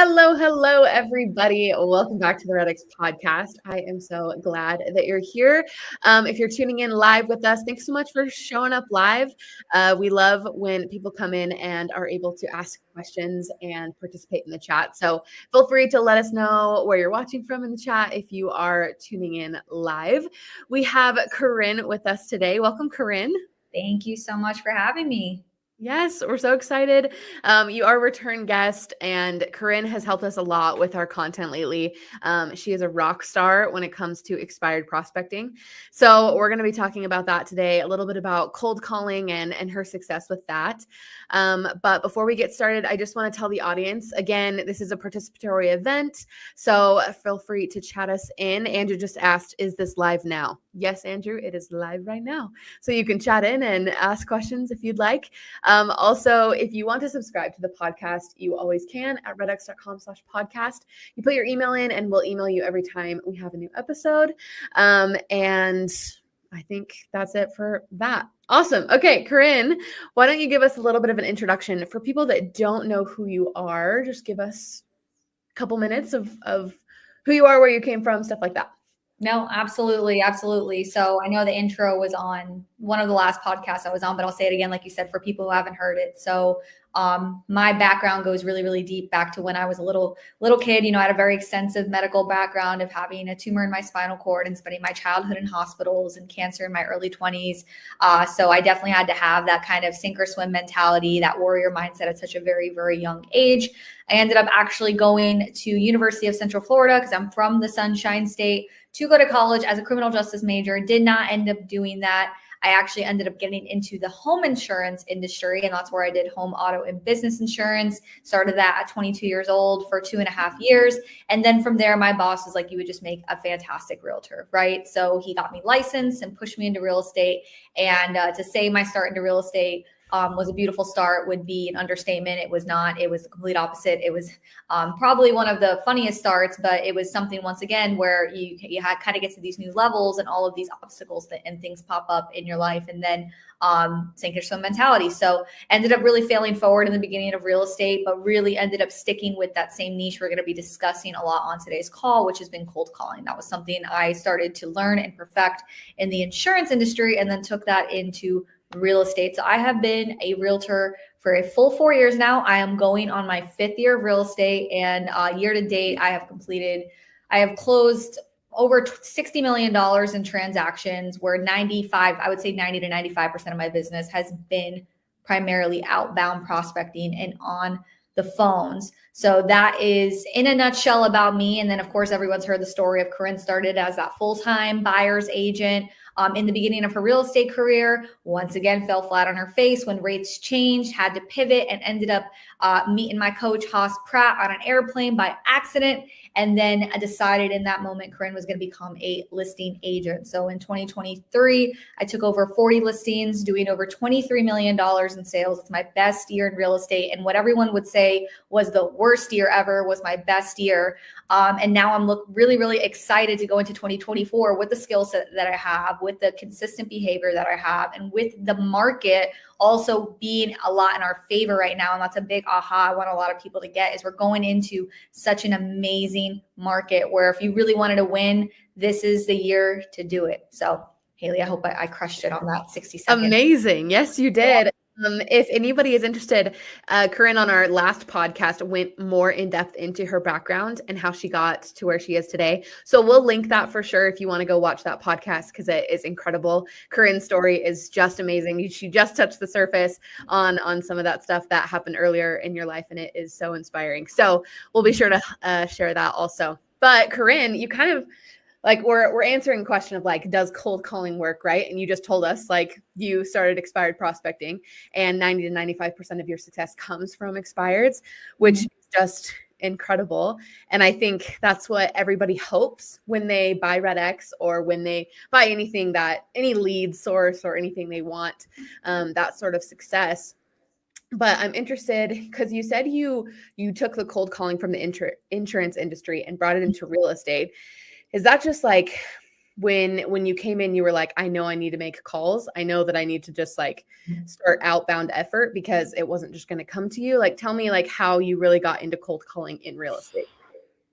Hello, everybody. Welcome back to the Red X podcast. I am so glad that you're here. If you're tuning in live with us, thanks so much for showing up live. We love when people come in and are able to ask questions and participate in the chat. So feel free to let us know where you're watching from in the chat if you are tuning in live. We have Corinne with us today. Welcome, Corinne. Thank you so much for having me. Yes, we're so excited. You are a return guest, and Corinne has helped us a lot with our content lately. She is a rock star when it comes to expired prospecting. So we're going to be talking about that today, a little bit about cold calling and her success with that. But before we get started, I just want to tell the audience, again, this is a participatory event, so feel free to chat us in. Andrew just asked, is this live now? Yes, Andrew, it is live right now. So you can chat in and ask questions if you'd like. Also, if you want to subscribe to the podcast, you always can at redx.com/podcast. You put your email in and we'll email you every time we have a new episode. And I think that's it for that. Awesome. Okay, Corinne, why don't you give us a little bit of an introduction for people that don't know who you are? Just give us a couple minutes of who you are, where you came from, stuff like that. No, absolutely. Absolutely. So I know the intro was on one of the last podcasts I was on, but I'll say it again, like you said, for people who haven't heard it. So my background goes really, really deep back to when I was a little kid. I had a very extensive medical background of having a tumor in my spinal cord and spending my childhood in hospitals and cancer in my early 20s. So I definitely had to have that kind of sink or swim mentality, that warrior mindset at such a very, very young age. I ended up actually going to University of Central Florida because I'm from the Sunshine State to go to college as a criminal justice major. Did not end up doing that. I actually ended up getting into the home insurance industry, and that's where I did home, auto, and business insurance. Started that at 22 years old for 2.5 years. And then from there, my boss was like, you would just make a fantastic realtor, right? So he got me licensed and pushed me into real estate. And to say my start into real estate was a beautiful start would be an understatement. It was not. It was the complete opposite. It was probably one of the funniest starts, but it was something, once again, where you kind of get to these new levels and all of these obstacles and things pop up in your life, and then sink or swim mentality. So ended up really failing forward in the beginning of real estate, but really ended up sticking with that same niche we're going to be discussing a lot on today's call, which has been cold calling. That was something I started to learn and perfect in the insurance industry, and then took that into real estate. So I have been a realtor for a full 4 years now. I am going on my 5th year of real estate, and year to date, I have closed over $60 million in transactions, where I would say 90 to 95% of my business has been primarily outbound prospecting and on the phones. So that is in a nutshell about me. And then, of course, everyone's heard the story of Corinne started as that full-time buyer's agent in the beginning of her real estate career. Once again, fell flat on her face when rates changed, had to pivot, and ended up meeting my coach, Haas Pratt, on an airplane by accident. And then I decided in that moment, Corinne was going to become a listing agent. So in 2023, I took over 40 listings, doing over $23 million in sales. It's my best year in real estate. And what everyone would say was the worst year ever was my best year. And now I'm really, really excited to go into 2024 with the skill set that I have, with the consistent behavior that I have, and with the market also being a lot in our favor right now. And that's a big aha I want a lot of people to get, is we're going into such an amazing market where if you really wanted to win, this is the year to do it. So Haley, I hope I crushed it on that 60 seconds. Amazing. Yes, you did. If anybody is interested, Corinne on our last podcast went more in depth into her background and how she got to where she is today. So we'll link that for sure if you want to go watch that podcast, because it is incredible. Corinne's story is just amazing. She just touched the surface on some of that stuff that happened earlier in your life, and it is so inspiring. So we'll be sure to share that also. But Corinne, you kind of like we're answering a question of like, does cold calling work, right? And you just told us like you started expired prospecting, and 90 to 95% of your success comes from expireds, which is just incredible. And I think that's what everybody hopes when they buy Red X, or when they buy anything, that any lead source or anything they want, that sort of success. But I'm interested because you said you took the cold calling from the insurance industry and brought it into real estate. Is that just like when you came in, you were like, I know I need to make calls. I know that I need to just like start outbound effort because it wasn't just going to come to you. Like, tell me like how you really got into cold calling in real estate.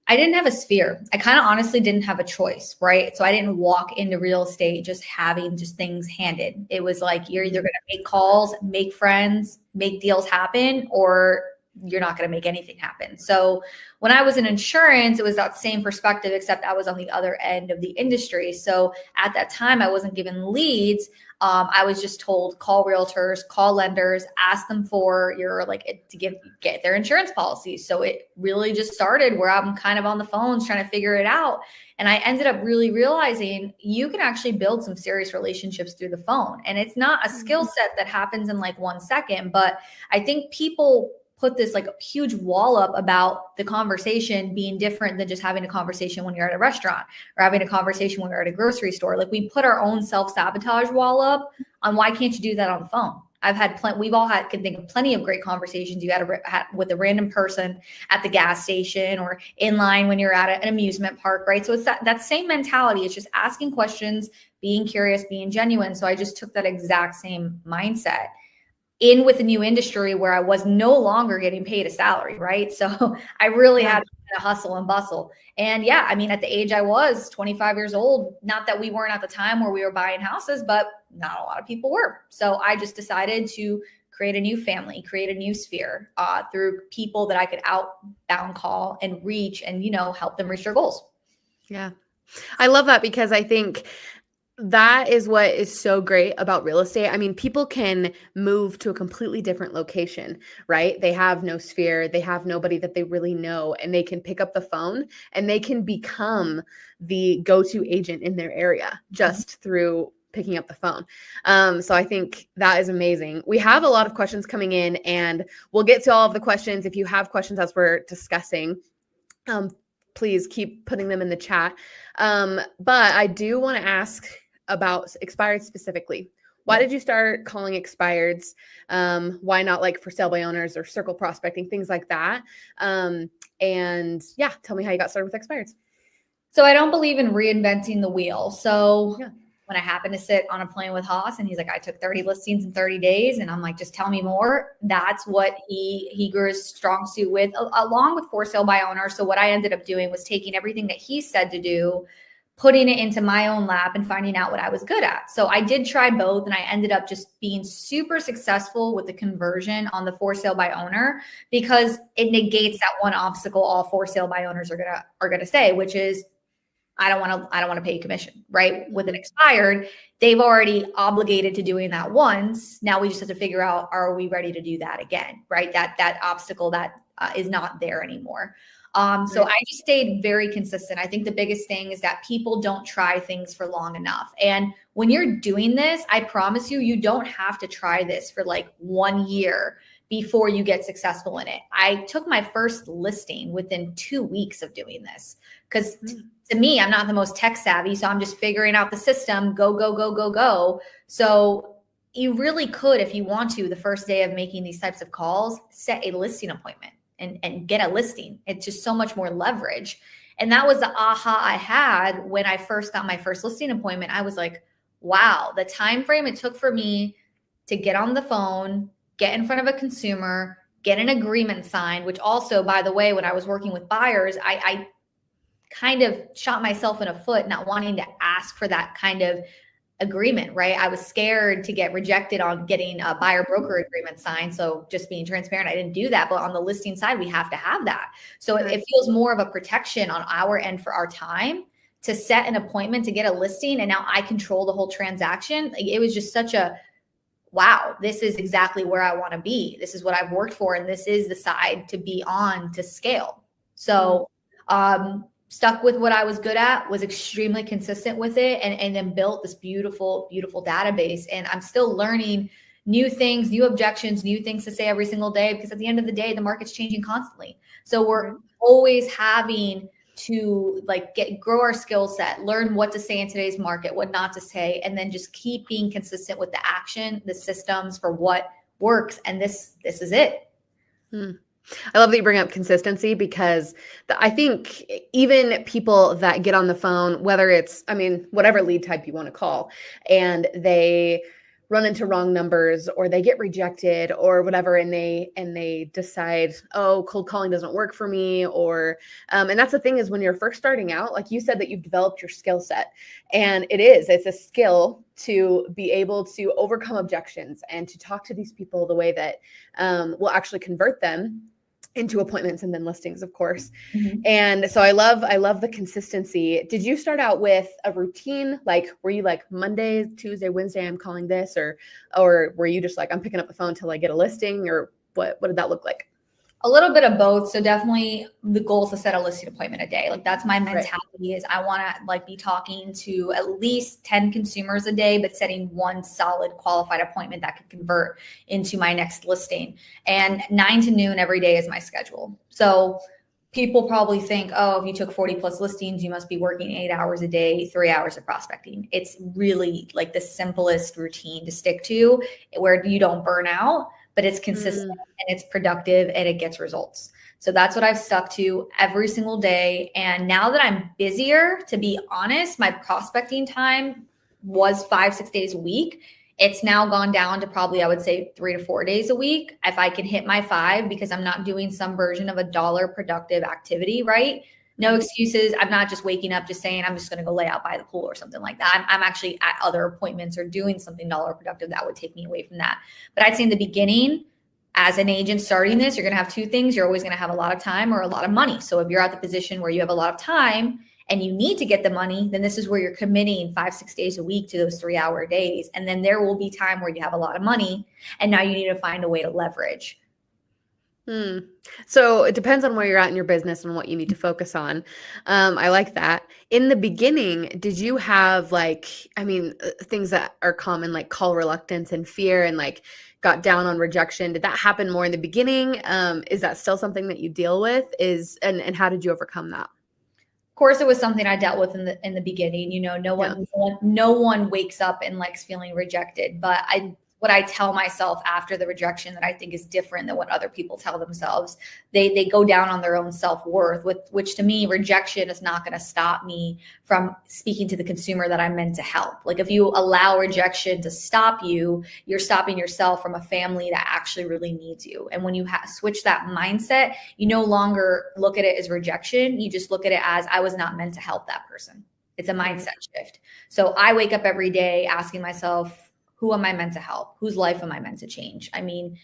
I didn't have a sphere. I kind of honestly didn't have a choice, right? So I didn't walk into real estate just having just things handed. It was like, you're either going to make calls, make friends, make deals happen, or you're not going to make anything happen. So when I was in insurance, it was that same perspective, except I was on the other end of the industry. So at that time, I wasn't given leads. I was just told, call realtors, call lenders, ask them for your get their insurance policies. So it really just started where I'm kind of on the phones trying to figure it out. And I ended up really realizing you can actually build some serious relationships through the phone. And it's not a skill set that happens in like 1 second, but I think people put this like a huge wall up about the conversation being different than just having a conversation when you're at a restaurant or having a conversation when you're at a grocery store. Like we put our own self-sabotage wall up on why can't you do that on the phone? We've all had, can think of plenty of great conversations you had with a random person at the gas station or in line when you're at an amusement park, right? So it's that same mentality. It's just asking questions, being curious, being genuine. So I just took that exact same mindset in with a new industry where I was no longer getting paid a salary, right? So I really had to hustle and bustle. And yeah, I mean, at the age I was 25 years old, not that we weren't at the time where we were buying houses, but not a lot of people were. So I just decided to create a new family, create a new sphere through people that I could outbound call and reach and, help them reach their goals. Yeah. I love that because I think that is what is so great about real estate. I mean, people can move to a completely different location, right? They have no sphere, they have nobody that they really know, and they can pick up the phone and they can become the go-to agent in their area just through picking up the phone. So I think that is amazing. We have a lot of questions coming in and we'll get to all of the questions. If you have questions as we're discussing, please keep putting them in the chat. But I do want to ask about expired specifically. Why did you start calling expireds? Why not like for sale by owners or circle prospecting, things like that? And yeah, tell me how you got started with expireds. So I don't believe in reinventing the wheel. So when I happened to sit on a plane with Haas and he's like, I took 30 listings in 30 days. And I'm like, just tell me more. That's what he grew his strong suit with, along with for sale by owner. So what I ended up doing was taking everything that he said to do, putting it into my own lap and finding out what I was good at. So I did try both and I ended up just being super successful with the conversion on the for sale by owner because it negates that one obstacle all for sale by owners are gonna say, which is I don't want to pay you commission, right? With an expired, they've already obligated to doing that once. Now we just have to figure out, are we ready to do that again, right? That obstacle that is not there anymore. So I just stayed very consistent. I think the biggest thing is that people don't try things for long enough. And when you're doing this, I promise you, you don't have to try this for like 1 year before you get successful in it. I took my first listing within 2 weeks of doing this because to me, I'm not the most tech savvy. So I'm just figuring out the system, go. So you really could, if you want to, the first day of making these types of calls, set a listing appointment and get a listing. It's just so much more leverage. And that was the aha I had when I first got my first listing appointment. I was like, wow, the time frame it took for me to get on the phone, get in front of a consumer, get an agreement signed, which also, by the way, when I was working with buyers, I kind of shot myself in a foot not wanting to ask for that kind of agreement, right? I was scared to get rejected on getting a buyer broker agreement signed. So just being transparent, I didn't do that. But on the listing side, we have to have that. So it feels more of a protection on our end for our time to set an appointment to get a listing. And now I control the whole transaction. It was just such a, wow, this is exactly where I want to be. This is what I've worked for. And this is the side to be on to scale. So, stuck with what I was good at, was extremely consistent with it, and then built this beautiful, beautiful database. And I'm still learning new things, new objections, new things to say every single day, because at the end of the day, the market's changing constantly. So we're always having to grow our skill set, learn what to say in today's market, what not to say, and then just keep being consistent with the action, the systems for what works. And this is it. I love that you bring up consistency because I think even people that get on the phone, whether it's, I mean, whatever lead type you want to call, and they run into wrong numbers or they get rejected or whatever, and they decide, oh, cold calling doesn't work for me, or and that's the thing is when you're first starting out, like you said, that you've developed your skill set, and it's a skill to be able to overcome objections and to talk to these people the way that will actually convert them into appointments and then listings, of course. Mhm. And so I love the consistency. Did you start out with a routine? Like, were you like Monday, Tuesday, Wednesday, I'm calling this, or were you just like, I'm picking up the phone till I get a listing, or what did that look like? A little bit of both. So definitely the goal is to set a listing appointment a day. Like that's my mentality is I want to like be talking to at least 10 consumers a day, but setting one solid qualified appointment that could convert into my next listing. And 9 to noon every day is my schedule. So people probably think, oh, if you took 40 plus listings, you must be working 8 hours a day, 3 hours of prospecting. It's really like the simplest routine to stick to where you don't burn out, but it's consistent and it's productive and it gets results. So that's what I've stuck to every single day. And now that I'm busier, to be honest, my prospecting time was 5-6 days a week. It's now gone down to probably, I would say 3 to 4 days a week. If I can hit my 5, because I'm not doing some version of a dollar productive activity, right? No excuses. I'm not just waking up just saying I'm just going to go lay out by the pool or something like that. I'm actually at other appointments or doing something dollar productive that would take me away from that. But I'd say in the beginning, as an agent starting this, you're going to have 2 things. You're always going to have a lot of time or a lot of money. So if you're at the position where you have a lot of time and you need to get the money, then this is where you're committing 5-6 days a week to those 3-hour days. And then there will be time where you have a lot of money and now you need to find a way to leverage. So it depends on where you're at in your business and what you need to focus on. I like that. In the beginning, did you have like, I mean, things that are common, like call reluctance and fear, and like got down on rejection? Did that happen more in the beginning? Is that still something that you deal with? And how did you overcome that? Of course, it was something I dealt with in the beginning. You know, no one wakes up and likes feeling rejected, but what I tell myself after the rejection that I think is different than what other people tell themselves. They go down on their own self-worth, which to me, rejection is not going to stop me from speaking to the consumer that I'm meant to help. Like if you allow rejection to stop you, you're stopping yourself from a family that actually really needs you. And when you switch that mindset, you no longer look at it as rejection. You just look at it as I was not meant to help that person. It's a mindset shift. So I wake up every day asking myself, who am I meant to help? Whose life am I meant to change? I mean,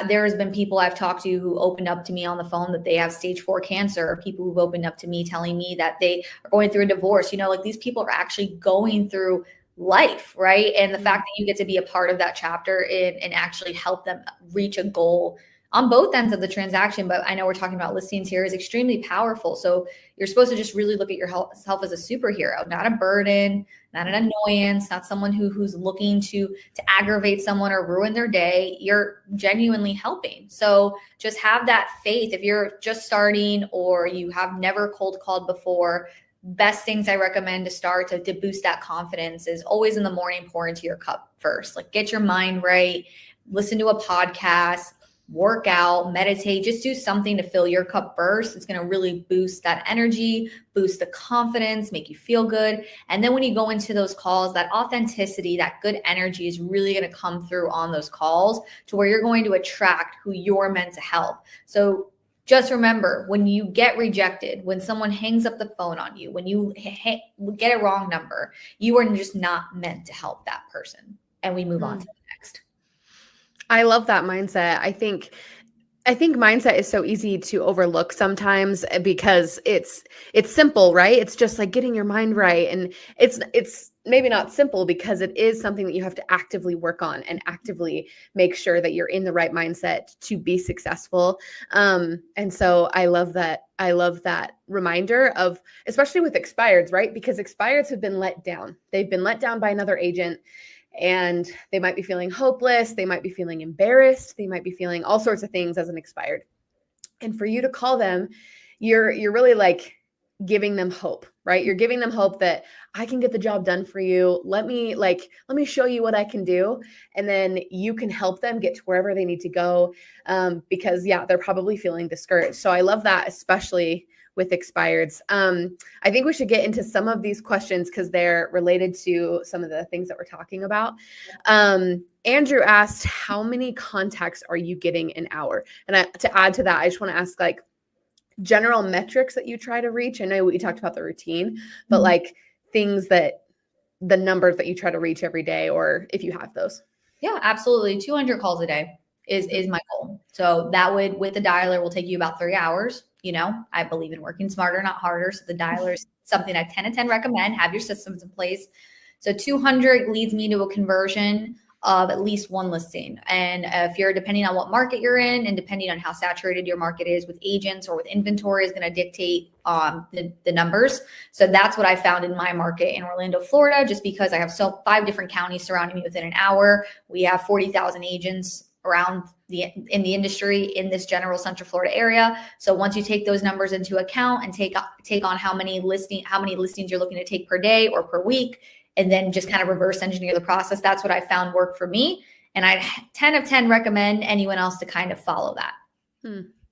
there has been people I've talked to who opened up to me on the phone that they have stage 4 cancer, or people who've opened up to me telling me that they are going through a divorce. You know, like these people are actually going through life, right? And the fact that you get to be a part of that chapter and actually help them reach a goal on both ends of the transaction, but I know we're talking about listings here, is extremely powerful. So you're supposed to just really look at yourself as a superhero, not a burden, not an annoyance, not someone who's looking to aggravate someone or ruin their day. You're genuinely helping. So just have that faith. If you're just starting or you have never cold called before, best things I recommend to start to boost that confidence is always in the morning, pour into your cup first. Like get your mind right, listen to a podcast, work out, meditate, just do something to fill your cup first. It's going to really boost that energy, boost the confidence, make you feel good. And then when you go into those calls, that authenticity, that good energy is really going to come through on those calls to where you're going to attract who you're meant to help. So just remember, when you get rejected, when someone hangs up the phone on you, when you get a wrong number, you are just not meant to help that person. And we move on to the next. I love that mindset. I think mindset is so easy to overlook sometimes because it's simple, right? It's just like getting your mind right. And it's maybe not simple because it is something that you have to actively work on and actively make sure that you're in the right mindset to be successful. And so I love that reminder of, especially with expireds, right? Because expireds have been let down. They've been let down by another agent. And they might be feeling hopeless. They might be feeling embarrassed. They might be feeling all sorts of things as an expired. And for you to call them, you're really like giving them hope, right? You're giving them hope that I can get the job done for you. Let me show you what I can do. And then you can help them get to wherever they need to go. Because they're probably feeling discouraged. So I love that, especially with expireds. I think we should get into some of these questions because they're related to some of the things that we're talking about. Andrew asked, how many contacts are you getting an hour? And to add to that, I just want to ask general metrics that you try to reach. I know we talked about the routine, but things that the numbers that you try to reach every day, or if you have those. Yeah, absolutely. 200 calls a day is my goal. So that would, with the dialer, will take you about 3 hours. I believe in working smarter, not harder. So the dialer is something I 10 and 10 recommend. Have your systems in place. So 200 leads me to a conversion of at least one listing. And if you're, depending on what market you're in and depending on how saturated your market is with agents or with inventory, is going to dictate the numbers. So that's what I found in my market in Orlando, Florida, just because I have 5 different counties surrounding me within an hour. We have 40,000 agents around in the industry in this general Central Florida area. So once you take those numbers into account and take on how many listings you're looking to take per day or per week, and then just kind of reverse engineer the process. That's what I found worked for me. And I 10 of 10 recommend anyone else to kind of follow that.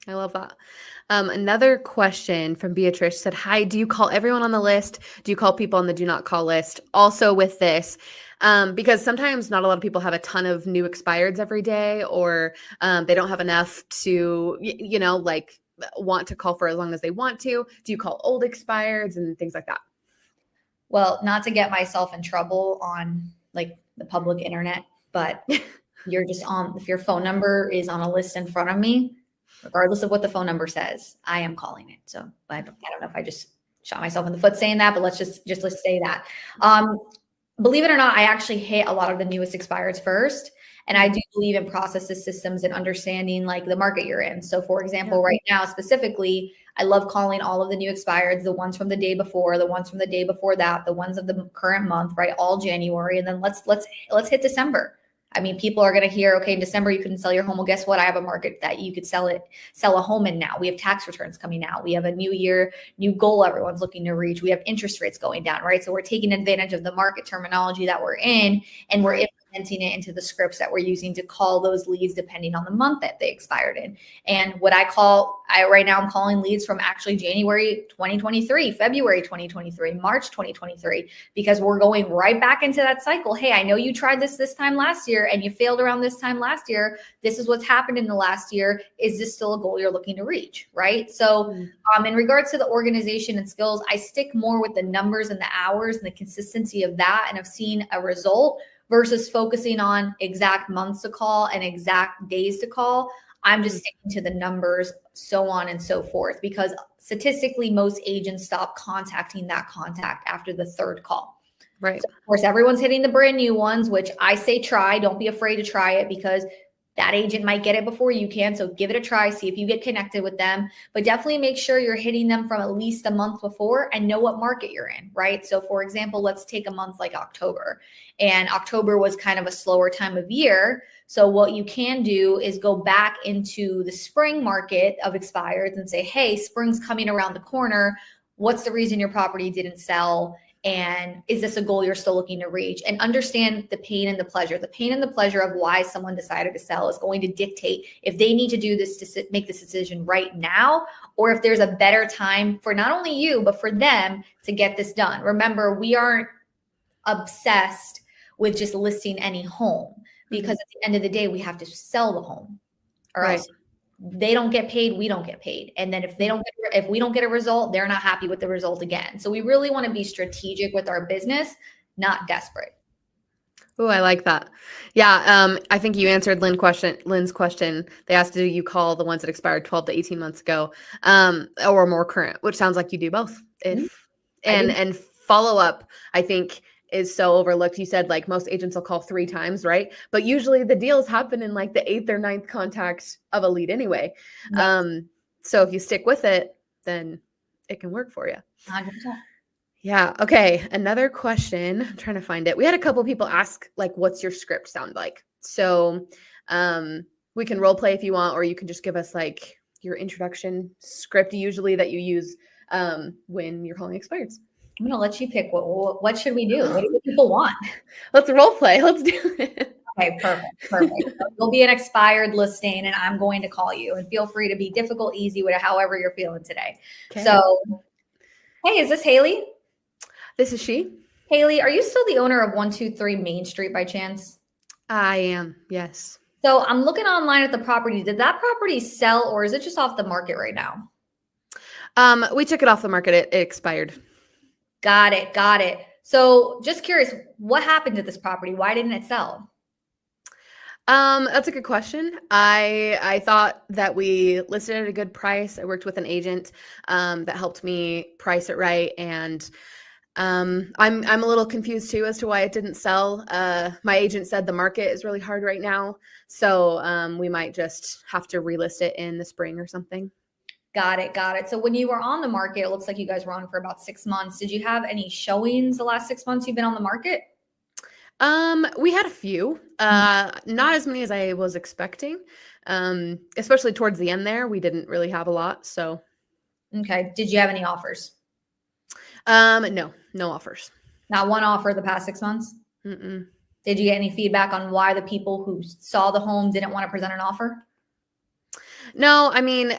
I love that. Another question from Beatrice said, hi, do you call everyone on the list? Do you call people on the do not call list? Also with this, because sometimes not a lot of people have a ton of new expireds every day, or they don't have enough to, want to call for as long as they want to. Do you call old expireds and things like that? Well, not to get myself in trouble on the public internet, but you're just if your phone number is on a list in front of me, regardless of what the phone number says, I am calling it. So I don't know if I just shot myself in the foot saying that, but let's say that. Believe it or not, I actually hit a lot of the newest expireds first. And I do believe in processes, systems, and understanding the market you're in. So for example, right now specifically, I love calling all of the new expireds, the ones from the day before, the ones from the day before that, the ones of the current month, right? All January. And then let's hit December. I mean, people are going to hear, okay, in December, you couldn't sell your home. Well, guess what? I have a market that you could sell a home in now. We have tax returns coming out. We have a new year, new goal everyone's looking to reach. We have interest rates going down, right? So we're taking advantage of the market terminology that we're in, and we're implementing it into the scripts that we're using to call those leads depending on the month that they expired in. And what right now I'm calling leads from actually January 2023, February 2023, March 2023, because we're going right back into that cycle. Hey, I know you tried this time last year and you failed around this time last year. This is what's happened in the last year. Is this still a goal you're looking to reach, right? So in regards to the organization and skills, I stick more with the numbers and the hours and the consistency of that, and I've seen a result versus focusing on exact months to call and exact days to call. I'm just sticking to the numbers, so on and so forth, because statistically, most agents stop contacting that contact after the 3rd call. Right. So of course, everyone's hitting the brand new ones, which I say try. Don't be afraid to try it, because that agent might get it before you can. So give it a try, see if you get connected with them, but definitely make sure you're hitting them from at least a month before and know what market you're in, right? So for example, let's take a month like October, and October was kind of a slower time of year. So what you can do is go back into the spring market of expireds and say, hey, spring's coming around the corner. What's the reason your property didn't sell? And is this a goal you're still looking to reach? And understand the pain and the pleasure. The pain and the pleasure of why someone decided to sell is going to dictate if they need to do this to make this decision right now, or if there's a better time for not only you, but for them to get this done. Remember, we aren't obsessed with just listing any home, because at the end of the day, we have to sell the home, or else they don't get paid, we don't get paid. And then if we don't get a result, they're not happy with the result again. So we really want to be strategic with our business, not desperate. Oh, I like that. Yeah. I think you answered Lynn's question. They asked, do you call the ones that expired 12 to 18 months ago, or more current, which sounds like you do both. And follow up, I think, is so overlooked. You said most agents will call 3 times, right? But usually the deals happen in the 8th or 9th contact of a lead anyway. Yes. So if you stick with it, then it can work for you. 100%. Yeah. Okay. Another question. I'm trying to find it. We had a couple people ask what's your script sound like? So we can role play if you want, or you can just give us your introduction script usually that you use when your home expires. I'm going to let you pick what should we do? What do people want? Let's role play. Let's do it. Okay, perfect. So you'll be an expired listing and I'm going to call you, and feel free to be difficult, easy, with however you're feeling today. Okay. So, hey, is this Haley? This is she. Haley, are you still the owner of 123 Main Street by chance? I am. Yes. So I'm looking online at the property. Did that property sell, or is it just off the market right now? We took it off the market. It expired. Got it. Got it. So just curious, what happened to this property? Why didn't it sell? That's a good question. I thought that we listed at a good price. I worked with an agent that helped me price it right, and I'm a little confused too as to why it didn't sell. My agent said the market is really hard right now, so we might just have to relist it in the spring or something. Got it. Got it. So when you were on the market, it looks like you guys were on for about 6 months. Did you have any showings the last 6 months you've been on the market? We had a few, not as many as I was expecting. Especially towards the end there, we didn't really have a lot. So, okay. Did you have any offers? No offers. Not one offer the past 6 months? Mm-mm. Did you get any feedback on why the people who saw the home didn't want to present an offer? No, I mean,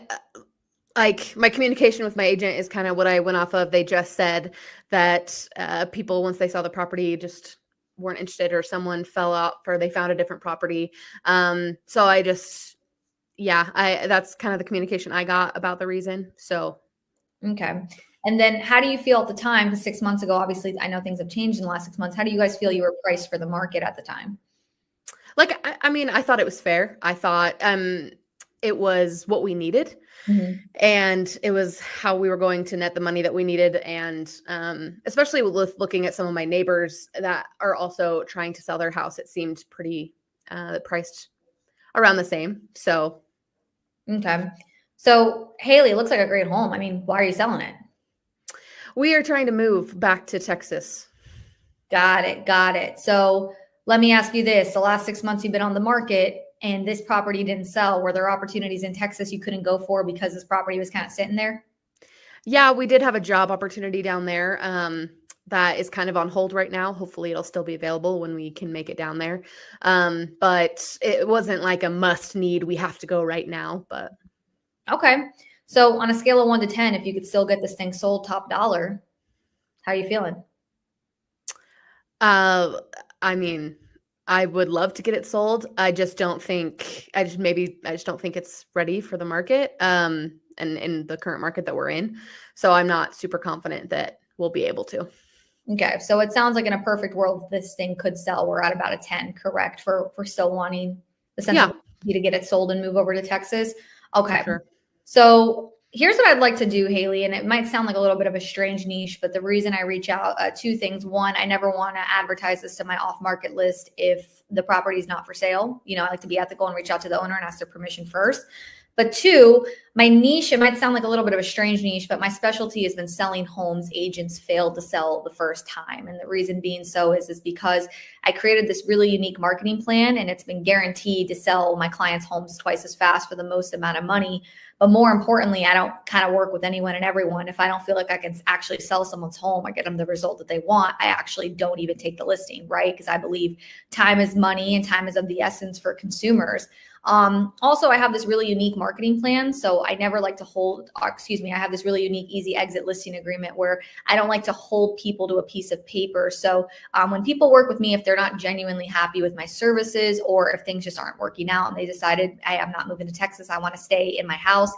like my communication with my agent is kind of what I went off of. They just said that people, once they saw the property, just weren't interested, or someone fell off, or they found a different property. So I just, that's kind of the communication I got about the reason. So. Okay. And then how do you feel at the time? Because 6 months ago, obviously, I know things have changed in the last 6 months. How do you guys feel you were priced for the market at the time? Like, I mean, I thought it was fair. I thought it was what we needed. Mm-hmm. And it was how we were going to net the money that we needed. And especially with looking at some of my neighbors that are also trying to sell their house, it seemed pretty priced around the same. So. Okay. So Haley, it looks like a great home. I mean, why are you selling it? We are trying to move back to Texas. Got it. Got it. So let me ask you this. The last 6 months you've been on the market and this property didn't sell. Were there opportunities in Texas you couldn't go for because this property was kind of sitting there? Yeah, we did have a job opportunity down there that is kind of on hold right now. Hopefully it'll still be available when we can make it down there. But it wasn't like a must need. We have to go right now, but. Okay. So on a scale of 1 to 10, if you could still get this thing sold top dollar, how are you feeling? I mean, I would love to get it sold. I just don't think it's ready for the market, and in the current market that we're in. So I'm not super confident that we'll be able to. Okay. So it sounds like in a perfect world, this thing could sell. We're at about a 10, correct? For still wanting the sensibility to get it sold and move over to Texas. Okay. Sure. So here's what I'd like to do, Haley, and it might sound like a little bit of a strange niche, but the reason I reach out, 2 things. One, I never want to advertise this to my off-market list if the property is not for sale. You know, I like to be ethical and reach out to the owner and ask their permission first. But 2, my niche, it might sound like a little bit of a strange niche, but my specialty has been selling homes agents failed to sell the first time. And the reason being so is because I created this really unique marketing plan, and it's been guaranteed to sell my clients' homes twice as fast for the most amount of money. But more importantly, I don't kind of work with anyone and everyone. If I don't feel like I can actually sell someone's home or get them the result that they want, I actually don't even take the listing, right? Because I believe time is money and time is of the essence for consumers. Also, I have this really unique marketing plan. So I never like to I have this really unique easy exit listing agreement where I don't like to hold people to a piece of paper. So when people work with me, if they're not genuinely happy with my services, or if things just aren't working out and they decided, hey, I'm not moving to Texas, I want to stay in my house,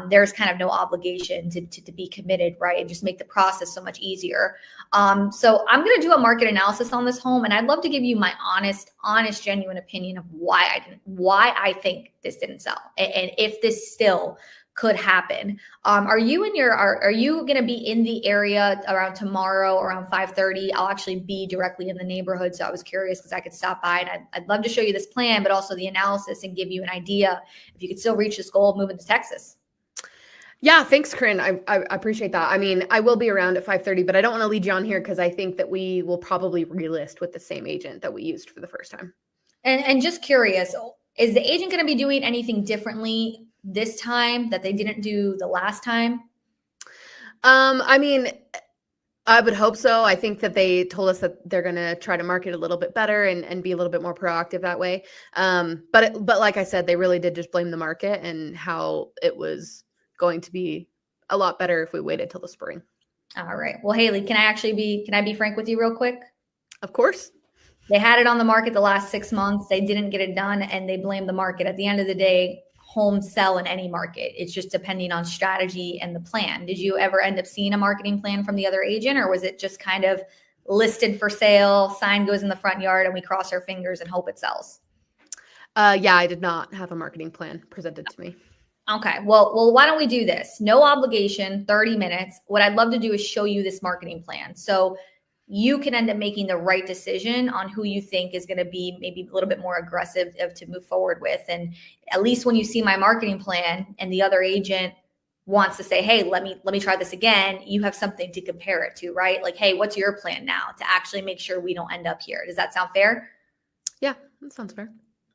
there's kind of no obligation to be committed, right? And just make the process so much easier. So I'm going to do a market analysis on this home, and I'd love to give you my honest, genuine opinion of why I think this didn't sell, and if this still could happen. Are you going to be in the area around tomorrow around 5:30? I'll actually be directly in the neighborhood, so I was curious because I could stop by, and I'd love to show you this plan, but also the analysis, and give you an idea if you could still reach this goal of moving to Texas. Yeah, thanks, Corinne. I appreciate that. I mean, I will be around at 5:30, but I don't want to lead you on here because I think that we will probably relist with the same agent that we used for the first time. And just curious, is the agent going to be doing anything differently this time that they didn't do the last time? I mean, I would hope so. I think that they told us that they're going to try to market a little bit better and be a little bit more proactive that way. But like I said, they really did just blame the market and how it was going to be a lot better if we waited till the spring. All right. Well, Haley, can I be frank with you real quick? Of course. They had it on the market the last 6 months. They didn't get it done and they blamed the market. At the end of the day, homes sell in any market. It's just depending on strategy and the plan. Did you ever end up seeing a marketing plan from the other agent, or was it just kind of listed for sale, sign goes in the front yard, and we cross our fingers and hope it sells? Yeah, I did not have a marketing plan presented to me. Okay. Well, why don't we do this? No obligation, 30 minutes. What I'd love to do is show you this marketing plan. So you can end up making the right decision on who you think is going to be maybe a little bit more aggressive to move forward with. And at least when you see my marketing plan and the other agent wants to say, hey, let me try this again, you have something to compare it to, right? Like, hey, what's your plan now to actually make sure we don't end up here? Does that sound fair? Yeah, that sounds fair.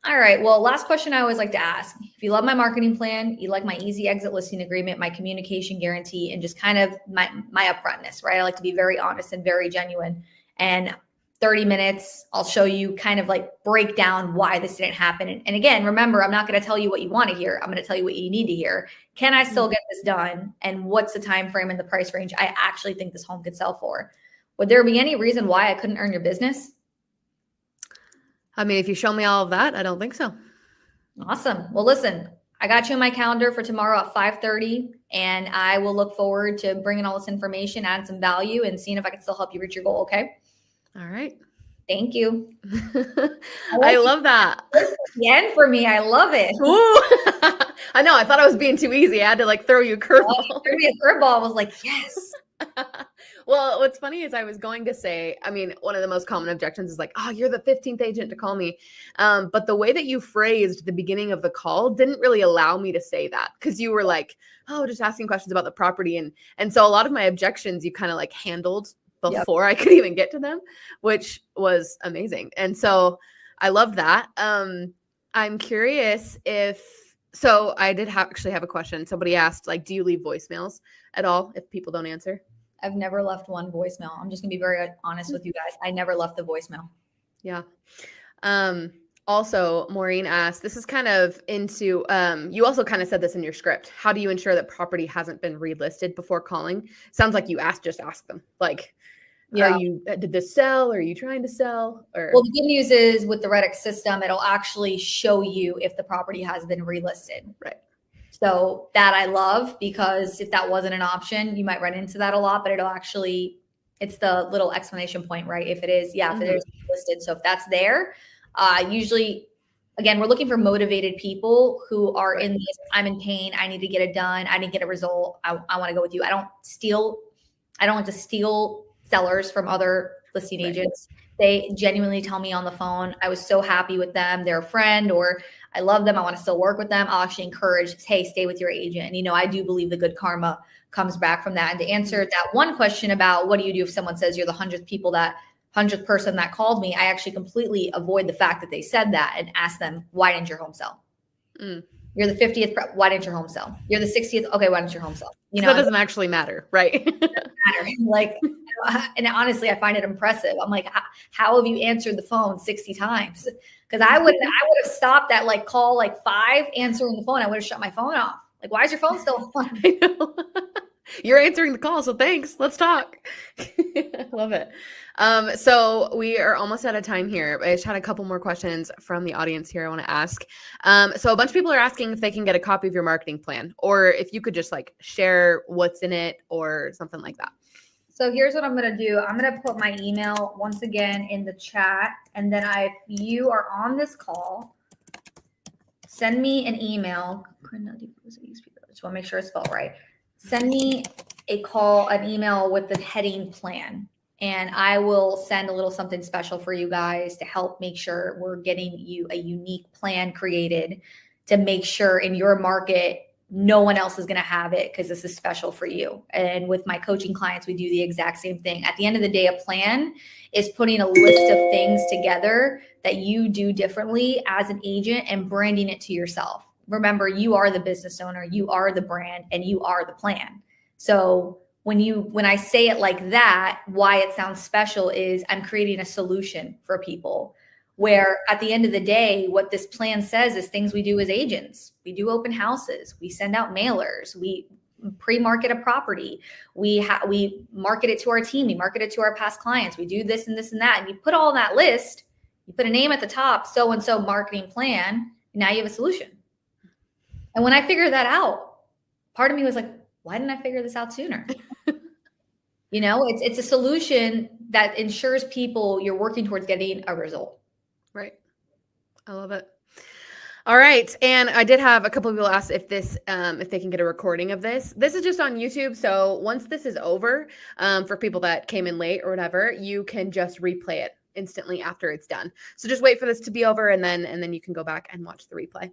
All right. Well, last question I always like to ask. If you love my marketing plan, you like my easy exit listing agreement, my communication guarantee, and just kind of my upfrontness, right? I like to be very honest and very genuine. And 30 minutes, I'll show you kind of like break down why this didn't happen. And again, remember, I'm not going to tell you what you want to hear. I'm going to tell you what you need to hear. Can I still get this done? And what's the time frame and the price range I actually think this home could sell for? Would there be any reason why I couldn't earn your business? I mean, if you show me all of that, I don't think so. Awesome. Well, listen, I got you in my calendar for tomorrow at 5:30, and I will look forward to bringing all this information, adding some value, and seeing if I can still help you reach your goal. Okay. All right. Thank you. I love that. The end for me. I love it. Ooh. I know. I thought I was being too easy. I had to like throw you a curveball. Threw me a curveball. I was like, yes. Well, what's funny is I was going to say, I mean, one of the most common objections is like, oh, you're the 15th agent to call me. But the way that you phrased the beginning of the call didn't really allow me to say that, because you were like, oh, just asking questions about the property. And so a lot of my objections you kind of like handled before I could even get to them, which was amazing. And so I love that. I'm curious so I did actually have a question. Somebody asked, like, do you leave voicemails at all if people don't answer? I've never left one voicemail. I'm just gonna be very honest with you guys. I never left the voicemail. Yeah. Also, Maureen asked, this is kind of into, you also kind of said this in your script. How do you ensure that property hasn't been relisted before calling? Sounds like you just ask them. Like, yeah. Did this sell? Or are you trying to sell? Or well, the good news is with the Redux system, it'll actually show you if the property has been relisted. Right. So that I love, because if that wasn't an option, you might run into that a lot, but it's the little exclamation point, right? If it is, if it is listed. So if that's there, usually, again, we're looking for motivated people who are in this, I'm in pain, I need to get it done, I didn't get a result, I want to go with you. I don't like to steal sellers from other listing agents. They genuinely tell me on the phone, I was so happy with them, they're a friend, or I love them, I want to still work with them. I'll actually encourage, hey, stay with your agent. And, I do believe the good karma comes back from that. And to answer that one question about what do you do if someone says you're the 100th person that called me, I actually completely avoid the fact that they said that and ask them, why didn't your home sell? You're the 50th. Why didn't your home sell? You're the 60th. Okay. Why didn't your home sell? That doesn't actually matter. Right. It doesn't matter. Like, and honestly, I find it impressive. I'm like, how have you answered the phone 60 times? Because I would have stopped at like call like 5, answering the phone. I would have shut my phone off. Like, why is your phone still on? I know. You're answering the call, so thanks. Let's talk. I love it. So we are almost out of time here. I just had a couple more questions from the audience here I want to ask. So a bunch of people are asking if they can get a copy of your marketing plan, or if you could just like share what's in it or something like that. So here's what I'm going to do. I'm going to put my email once again in the chat. And then if you are on this call, send me an email. Just want to make sure it's spelled right. Send me an email with the heading plan, and I will send a little something special for you guys to help make sure we're getting you a unique plan created to make sure in your market, no one else is going to have it, because this is special for you. And with my coaching clients, we do the exact same thing. At the end of the day, a plan is putting a list of things together that you do differently as an agent and branding it to yourself. Remember, you are the business owner, you are the brand, and you are the plan. So when I say it like that, why it sounds special is I'm creating a solution for people, where at the end of the day, what this plan says is things we do as agents. We do open houses, we send out mailers, we pre-market a property, we market it to our team, we market it to our past clients, we do this and this and that. And you put all that list, you put a name at the top, so-and-so marketing plan, now you have a solution. And when I figured that out, part of me was like, why didn't I figure this out sooner? You know, it's a solution that ensures people you're working towards getting a result. Right. I love it. All right. And I did have a couple of people ask if they can get a recording of this. This is just on YouTube. So once this is over, for people that came in late or whatever, you can just replay it instantly after it's done. So just wait for this to be over and then you can go back and watch the replay.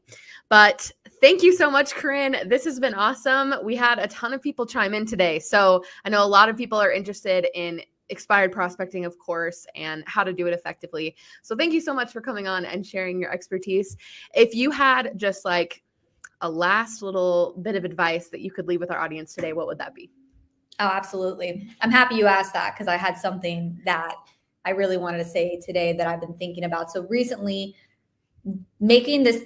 But thank you so much, Corinne. This has been awesome. We had a ton of people chime in today. So I know a lot of people are interested in expired prospecting, of course, and how to do it effectively. So thank you so much for coming on and sharing your expertise. If you had just like a last little bit of advice that you could leave with our audience today, what would that be? Oh, absolutely. I'm happy you asked that, because I had something that I really wanted to say today that I've been thinking about. So recently, making this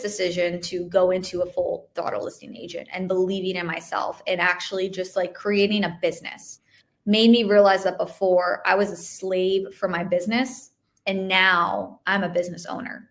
decision to go into a full throttle listing agent and believing in myself and actually just like creating a business made me realize that before I was a slave for my business, and now I'm a business owner.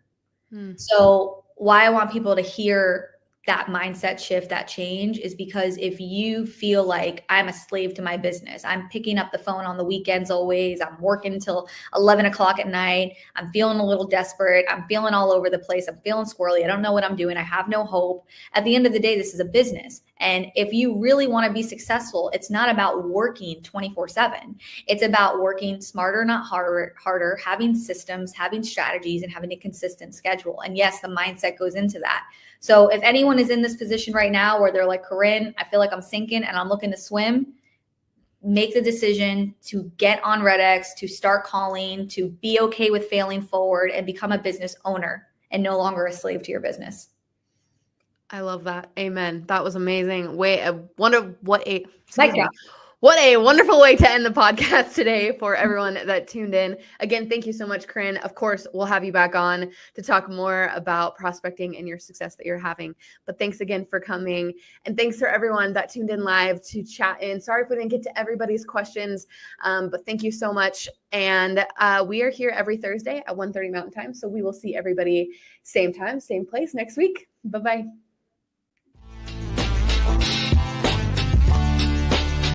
So why I want people to hear that mindset shift, that change, is because if you feel like I'm a slave to my business, I'm picking up the phone on the weekends always, I'm working until 11 o'clock at night, I'm feeling a little desperate, I'm feeling all over the place, I'm feeling squirrely, I don't know what I'm doing, I have no hope. At the end of the day, this is a business. And if you really want to be successful, it's not about working 24/7. It's about working smarter, not harder, having systems, having strategies, and having a consistent schedule. And yes, the mindset goes into that. So if anyone is in this position right now where they're like, Corinne, I feel like I'm sinking and I'm looking to swim, make the decision to get on RedX, to start calling, to be okay with failing forward, and become a business owner and no longer a slave to your business. I love that. Amen. That was amazing. What a wonderful way to end the podcast today for everyone that tuned in. Again, thank you so much, Corinne. Of course, we'll have you back on to talk more about prospecting and your success that you're having. But thanks again for coming. And thanks for everyone that tuned in live to chat in. Sorry if we didn't get to everybody's questions, but thank you so much. And we are here every Thursday at 1:30 Mountain Time. So we will see everybody same time, same place next week. Bye-bye.